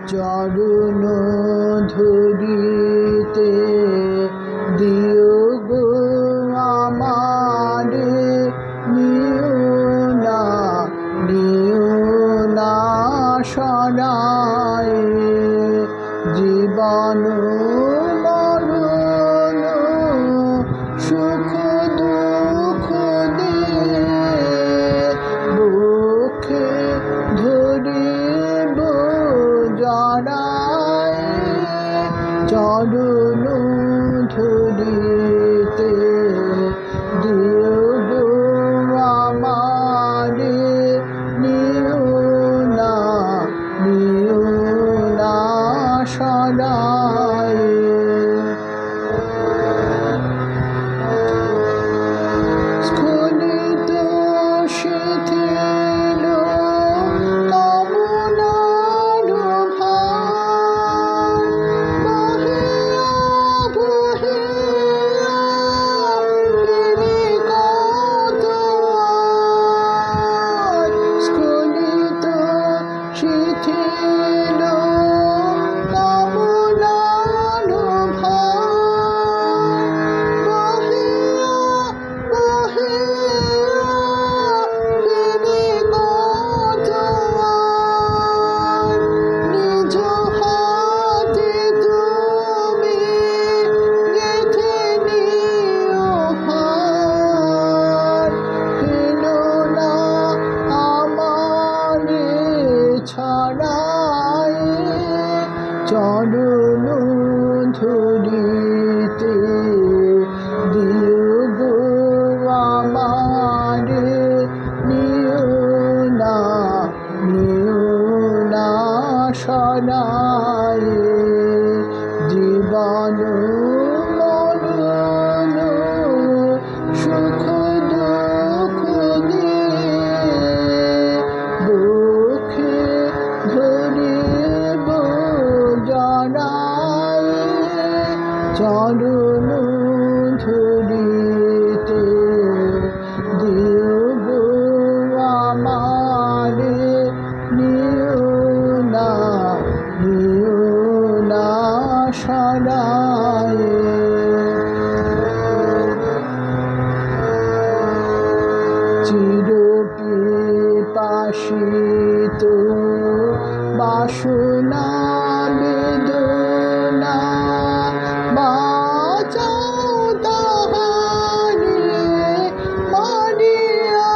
চরণ ধরিতে দিও গো আমারে, নিও না সরায়। জীবন মরণ সুখ দুঃখ দিয়ে বুকে ধরিব জড়ায়। চরণ ধরিতে দিও গো আমারে, নিও না সরায়। স্খলিত শিথিল কামনার ভার, বহিয়া বহিয়া ফিরে কত আর। স্খলিত শিথিল কামনার ভার, বহিয়া বহিয়া ফিরে কত আর। নিজ হাতে তুমি গেঁথে নিও হার, ফেলো না আমারে ছাড়ায়। চরণ ধরিতে দিও গো আমারে, নিও না সরায়। জীবন মরণ সুখ দুঃখ দিয়ে বুকে ধরিব জড়ায়। চরণ ধরিতে দিও গো আমারে, নিও না সরায়। চির পিপাসিত বাসনা বেদনা, বাঁচাও তাহারে মারিয়া।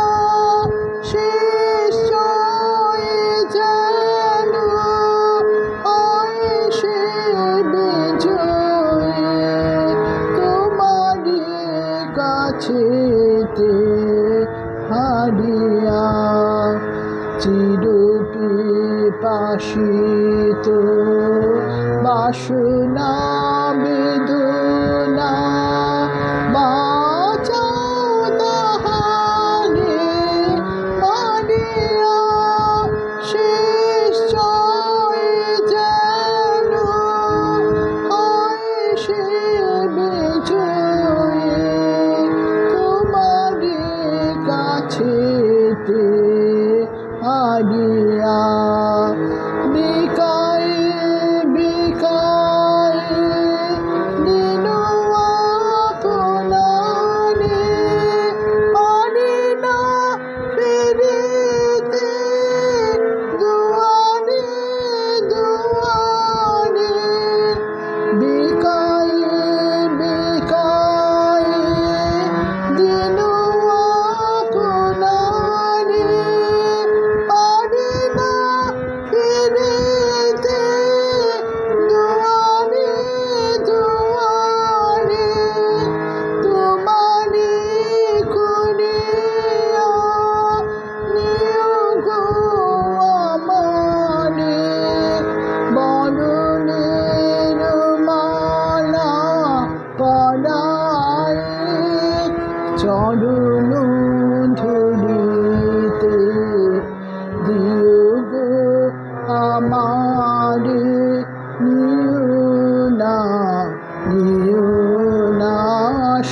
শেষ জয়ে যেন হয় সে বিজয়ে, তোমারি কাছেতে হারিয়া। চির পিপাসিত বাসনা বেদনা, বাঁচাও তাহারে মারিয়া। শেষ জয়ে যেন হয় সে বিজয়ে, তোমারি কাছেতে হারিয়া। বিকায় বিকায় দিন আপনারে, পারি না ফিরিতে দুয়ারে দুয়ারে। বিকায় বিকায় দিন আপনারে, পারি না ফিরিতে দুয়ারে দুয়ারে। তোমারি করিয়া নিও গো আমারে, বরণের মালা পরায়। চরণ ধরিতে দিও গো আমারে, নিও না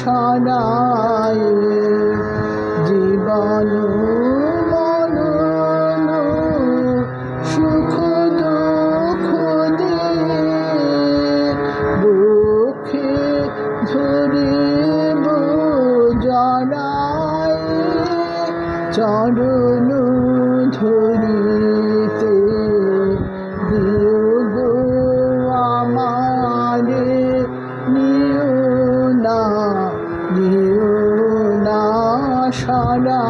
সরায়। জীবন মরণ সুখ দুঃখ চরণ ধরিতে দিও গো আমারে, নিও না সারা।